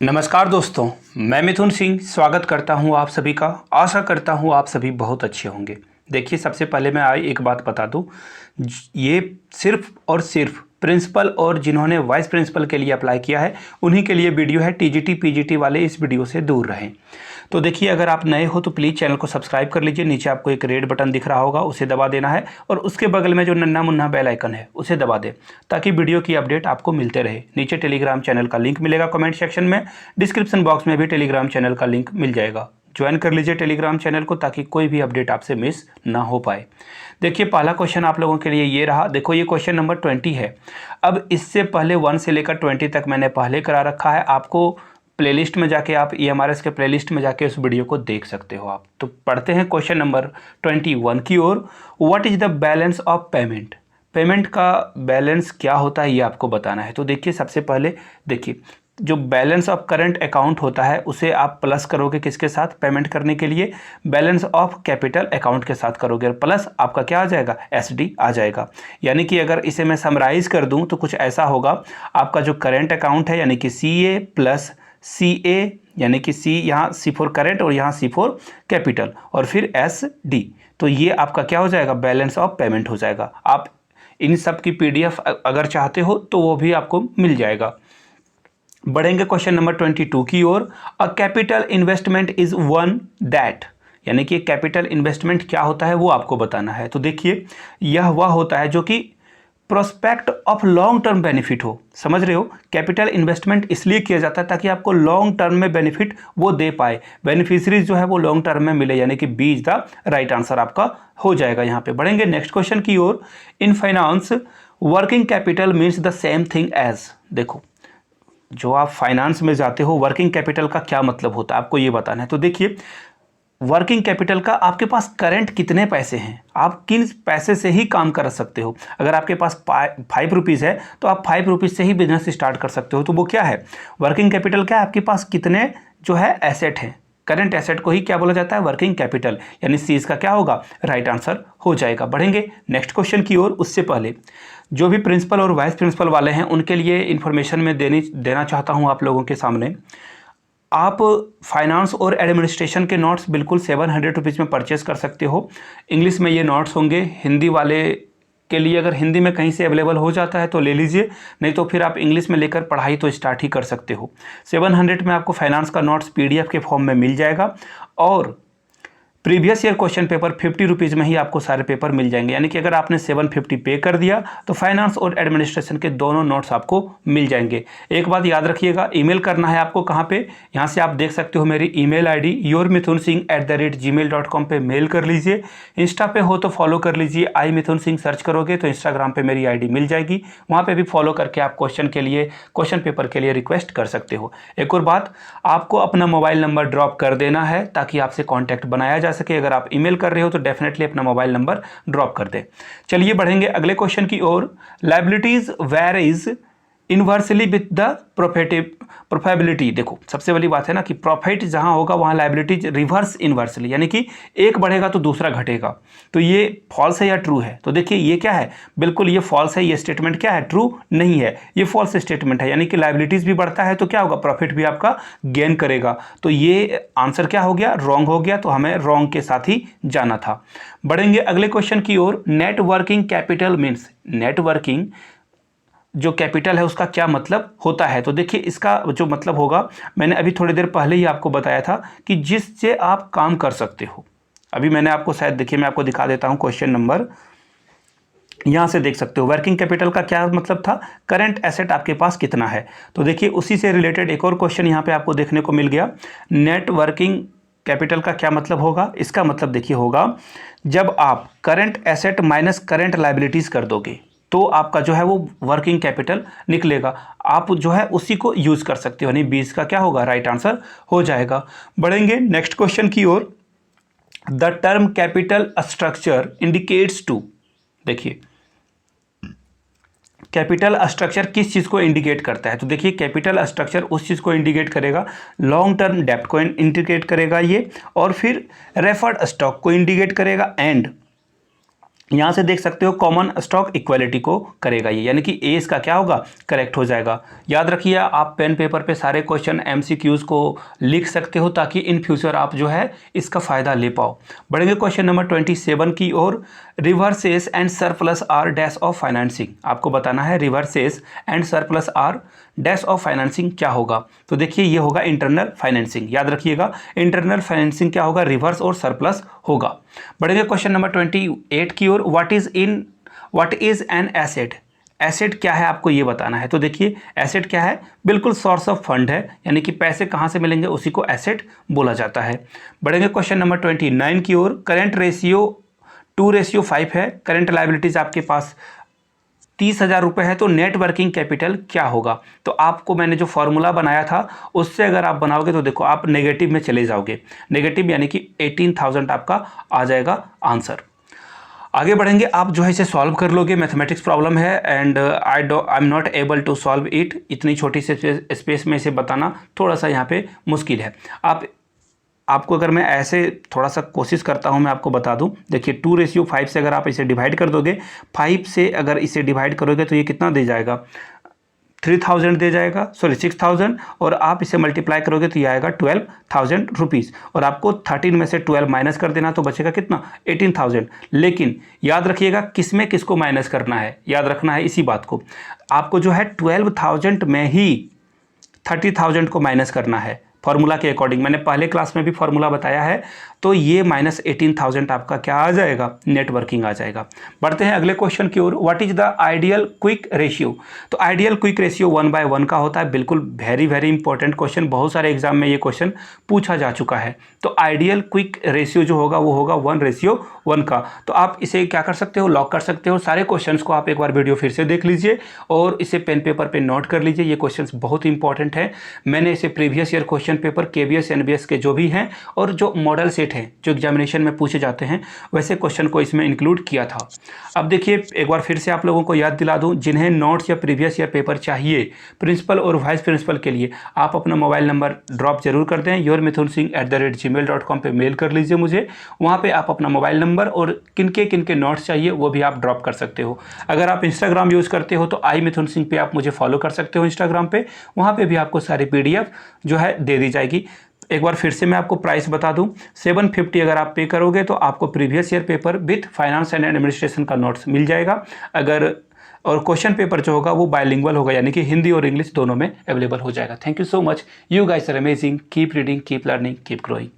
नमस्कार दोस्तों, मैं मिथुन सिंह स्वागत करता हूं आप सभी का। आशा करता हूं आप सभी बहुत अच्छे होंगे। देखिए, सबसे पहले मैं एक बात बता दूं, ये सिर्फ और सिर्फ प्रिंसिपल और जिन्होंने वाइस प्रिंसिपल के लिए अप्लाई किया है उन्हीं के लिए वीडियो है। टीजीटी पीजीटी वाले इस वीडियो से दूर रहें। तो देखिए, अगर आप नए हो तो प्लीज़ चैनल को सब्सक्राइब कर लीजिए। नीचे आपको एक रेड बटन दिख रहा होगा, उसे दबा देना है और उसके बगल में जो नन्हा मुन्ना बेल आइकन है उसे दबा दें ताकि वीडियो की अपडेट आपको मिलते रहे। नीचे टेलीग्राम चैनल का लिंक मिलेगा कमेंट सेक्शन में, डिस्क्रिप्शन बॉक्स में भी टेलीग्राम चैनल का लिंक मिल जाएगा। ज्वाइन कर लीजिए टेलीग्राम चैनल को ताकि कोई भी अपडेट आपसे मिस ना हो पाए। देखिए, पहला क्वेश्चन आप लोगों के लिए ये रहा। देखो, ये क्वेश्चन नंबर 20 है। अब इससे पहले 1 से लेकर 20 तक मैंने पहले करा रखा है। आपको प्लेलिस्ट में जाके आप EMRS के प्लेलिस्ट में जाके उस वीडियो को देख सकते हो आप। तो पढ़ते हैं क्वेश्चन नंबर 21 की ओर। What is the balance of payment? Payment का बैलेंस क्या होता है ये आपको बताना है। तो देखिए, सबसे पहले देखिए, जो बैलेंस ऑफ करंट अकाउंट होता है उसे आप प्लस करोगे किसके साथ? पेमेंट करने के लिए बैलेंस ऑफ कैपिटल अकाउंट के साथ करोगे, प्लस आपका क्या आ जाएगा? SD आ जाएगा। यानी कि अगर इसे मैं समराइज कर दूं तो कुछ ऐसा होगा, आपका जो करंट अकाउंट है यानी कि CA प्लस CA, यानी कि C यहाँ C फॉर करेंट और यहाँ C फॉर कैपिटल और फिर SD। तो ये आपका क्या हो जाएगा? बैलेंस ऑफ पेमेंट हो जाएगा। आप इन सब की PDF अगर चाहते हो तो वो भी आपको मिल जाएगा। बढ़ेंगे क्वेश्चन नंबर 22 की ओर। A capital investment is one that, यानी कि कैपिटल इन्वेस्टमेंट क्या होता है वो आपको बताना है। तो देखिए, यह वह होता है जो कि prospect of long term benefit हो। समझ रहे हो? कैपिटल इन्वेस्टमेंट इसलिए किया जाता है ताकि आपको लॉन्ग टर्म में बेनिफिट वो दे पाए, बेनिफिशरीज जो है वो लॉन्ग टर्म में मिले, यानी कि B is the right answer आपका हो जाएगा यहाँ पे। बढ़ेंगे नेक्स्ट क्वेश्चन की ओर। In finance working capital means the same thing as. देखो, जो आप फाइनेंस में जाते हो, वर्किंग कैपिटल का क्या मतलब होता है आपको ये बताना है। तो देखिए, वर्किंग कैपिटल का आपके पास करंट कितने पैसे हैं, आप किन पैसे से ही काम कर सकते हो। अगर आपके पास 5 रुपीज़ है तो आप 5 रुपीज़ से ही बिजनेस स्टार्ट कर सकते हो। तो वो क्या है? वर्किंग कैपिटल क्या है? आपके पास कितने जो है एसेट हैं, करंट एसेट को ही क्या बोला जाता है? Working capital. यानी सी इसका क्या होगा? राइट आंसर हो जाएगा। बढ़ेंगे नेक्स्ट क्वेश्चन की ओर। उससे पहले जो भी प्रिंसिपल और वाइस प्रिंसिपल वाले हैं उनके लिए इन्फॉर्मेशन में देना चाहता हूं आप लोगों के सामने। आप फाइनेंस और एडमिनिस्ट्रेशन के नोट्स बिल्कुल 700 रुपीज़ में परचेस कर सकते हो। इंग्लिश में ये नोट्स होंगे। हिंदी वाले के लिए अगर हिंदी में कहीं से अवेलेबल हो जाता है तो ले लीजिए, नहीं तो फिर आप इंग्लिश में लेकर पढ़ाई तो स्टार्ट ही कर सकते हो। 700 में आपको फाइनेंस का नोट्स PDF के फॉर्म में मिल जाएगा और previous year question paper 50 rupees में ही आपको सारे पेपर मिल जाएंगे। यानी कि अगर आपने 750 पे कर दिया तो फाइनेंस और एडमिनिस्ट्रेशन के दोनों नोट्स आपको मिल जाएंगे। एक बात याद रखिएगा, ईमेल करना है आपको कहाँ पे? यहाँ से आप देख सकते हो मेरी ईमेल ID yourmithunsingh@gmail.com पे मेल कर लीजिए। इंस्टा पे हो तो फॉलो कर लीजिए, आई मिथुन सिंह सर्च करोगे तो इंस्टाग्राम पर मेरी ID मिल जाएगी, वहाँ पर भी फॉलो करके आप क्वेश्चन पेपर के लिए रिक्वेस्ट कर सकते हो। एक और बात, आपको अपना मोबाइल नंबर ड्रॉप कर देना है ताकि आपसे कॉन्टैक्ट बनाया जा सके। अगर आप ईमेल कर रहे हो तो डेफिनेटली अपना मोबाइल नंबर ड्रॉप कर दें। चलिए बढ़ेंगे अगले क्वेश्चन की ओर। Liabilities varies inversely with the profitability. देखो, सबसे बड़ी बात है ना कि प्रॉफिट जहां होगा वहां लायबिलिटीज रिवर्स इनवर्सली, यानी कि एक बढ़ेगा तो दूसरा घटेगा। तो ये फॉल्स है या ट्रू है? तो देखिए, ये क्या है? बिल्कुल ये फॉल्स है। ये स्टेटमेंट क्या है? ट्रू नहीं है, ये फॉल्स स्टेटमेंट है। यानी कि लायबिलिटीज भी बढ़ता है तो क्या होगा? प्रॉफिट भी आपका गेन करेगा। तो ये आंसर क्या हो गया? रॉन्ग हो गया। तो हमें रॉन्ग के साथ ही जाना था। बढ़ेंगे अगले क्वेश्चन की ओर। Net working capital means, networking जो कैपिटल है उसका क्या मतलब होता है? तो देखिए, इसका जो मतलब होगा, मैंने अभी थोड़ी देर पहले ही आपको बताया था कि जिससे आप काम कर सकते हो। अभी मैंने आपको शायद, देखिए मैं आपको दिखा देता हूं क्वेश्चन नंबर, यहां से देख सकते हो वर्किंग कैपिटल का क्या मतलब था? करंट एसेट आपके पास कितना है। तो देखिए, उसी से रिलेटेड एक और क्वेश्चन यहां पे आपको देखने को मिल गया। नेट वर्किंग कैपिटल का क्या मतलब होगा? इसका मतलब देखिए होगा, जब आप current asset minus current liabilities कर दोगे तो आपका जो है वो वर्किंग कैपिटल निकलेगा। आप जो है उसी को यूज कर सकते हो, यानी 20 का क्या होगा? राइट आंसर हो जाएगा। बढ़ेंगे नेक्स्ट क्वेश्चन की ओर। The term capital structure indicates to. देखिए, कैपिटल स्ट्रक्चर किस चीज़ को इंडिकेट करता है? तो देखिए, कैपिटल स्ट्रक्चर उस चीज़ को इंडिकेट करेगा, लॉन्ग टर्म डेब्ट को इंडिकेट करेगा ये, और फिर रेफर्ड स्टॉक को इंडिकेट करेगा, एंड यहाँ से देख सकते हो कॉमन स्टॉक इक्वालिटी को करेगा ये, यानी कि ए इसका क्या होगा, करेक्ट हो जाएगा। याद रखिए आप पेन पेपर पे सारे क्वेश्चन एमसीक्यूज को लिख सकते हो ताकि इन फ्यूचर आप जो है इसका फ़ायदा ले पाओ। बढ़ेंगे क्वेश्चन नंबर 27 की ओर। Reverses and surplus are dash of financing, आपको बताना है reverses and surplus are dash of financing क्या होगा। तो देखिए ये होगा इंटरनल फाइनेंसिंग, याद रखिएगा इंटरनल फाइनेंसिंग क्या होगा, रिवर्स और सरप्लस होगा। बढ़ेंगे क्वेश्चन नंबर 28 की ओर। What is an asset, asset क्या है आपको ये बताना है। तो देखिए एसेट क्या है, बिल्कुल सोर्स ऑफ फंड है, यानी कि पैसे कहाँ से मिलेंगे उसी को एसेट बोला जाता है। बढ़ेंगे क्वेश्चन नंबर 29 की ओर। करंट रेशियो 2:5 है, करंट लायबिलिटीज आपके पास 30,000 रुपये है, तो नेट वर्किंग कैपिटल क्या होगा। तो आपको मैंने जो फॉर्मूला बनाया था उससे अगर आप बनाओगे तो देखो आप नेगेटिव में चले जाओगे, नेगेटिव यानी कि 18,000 आपका आ जाएगा आंसर। आगे बढ़ेंगे, आप जो है इसे सॉल्व कर लोगे, मैथमेटिक्स प्रॉब्लम है and I am not able to solve it. इतनी छोटी से स्पेस में इसे बताना थोड़ा सा यहाँ पे मुश्किल है। आपको अगर मैं ऐसे थोड़ा सा कोशिश करता हूँ मैं आपको बता दूँ, देखिए 2:5 से अगर आप इसे डिवाइड कर दोगे, 5 से अगर इसे डिवाइड करोगे तो ये कितना दे जाएगा, 3,000 दे जाएगा, सॉरी 6,000, और आप इसे मल्टीप्लाई करोगे तो ये आएगा 12,000 रुपीज़, और आपको 13 में से 12 माइनस कर देना तो बचेगा कितना, 18,000। लेकिन याद रखिएगा किस में किसको माइनस करना है, याद रखना है इसी बात को। आपको जो है 12,000 में ही 30,000 को माइनस करना है फॉर्मूला के अकॉर्डिंग। मैंने पहले क्लास में भी फॉर्मूला बताया है, तो ये -18,000 आपका क्या आ जाएगा, नेटवर्किंग आ जाएगा। बढ़ते हैं अगले क्वेश्चन की ओर। What is the ideal quick ratio. तो आइडियल क्विक रेशियो 1/1 का होता है, बिल्कुल वेरी वेरी इंपॉर्टेंट क्वेश्चन, बहुत सारे एग्जाम में ये क्वेश्चन पूछा जा चुका है। तो आइडियल क्विक रेशियो जो होगा वो होगा 1:1 का। तो आप इसे क्या कर सकते हो, लॉक कर सकते हो। सारे क्वेश्चंस को आप एक बार वीडियो फिर से देख लीजिए और इसे पेन पेपर पे नोट कर लीजिए, ये क्वेश्चंस बहुत इंपॉर्टेंट है। मैंने इसे previous year question paper KBS NBS के जो भी हैं और जो मॉडल सेट हैं जो एग्जामिनेशन में पूछे जाते हैं वैसे क्वेश्चन को इसमें इंक्लूड किया था। अब देखिए एक बार फिर से आप लोगों को याद दिला दूं, जिन्हें नोट्स या प्रीवियस ईयर पेपर चाहिए प्रिंसिपल और वाइस प्रिंसिपल के लिए, आप अपना मोबाइल नंबर ड्रॉप जरूर कर दें। yourmithunsingh@gmail.com पे मेल कर लीजिए मुझे, वहाँ पे आप अपना मोबाइल नंबर और किनके नोट्स चाहिए वो भी आप ड्रॉप कर सकते हो। अगर आप इंस्टाग्राम यूज़ करते हो तो iMithunSingh पे आप मुझे फॉलो कर सकते हो इंस्टाग्राम पे, वहाँ पे भी आपको सारी PDF जो है दे दी जाएगी। एक बार फिर से मैं आपको प्राइस बता दूं, 750 अगर आप पे करोगे तो आपको previous year paper with finance and administration का नोट्स मिल जाएगा। अगर और क्वेश्चन पेपर जो होगा वो बायलिंगुअल होगा, यानी कि हिंदी और इंग्लिश दोनों में अवेलेबल हो जाएगा। Thank you so much, you guys are amazing, keep reading, keep learning, keep growing.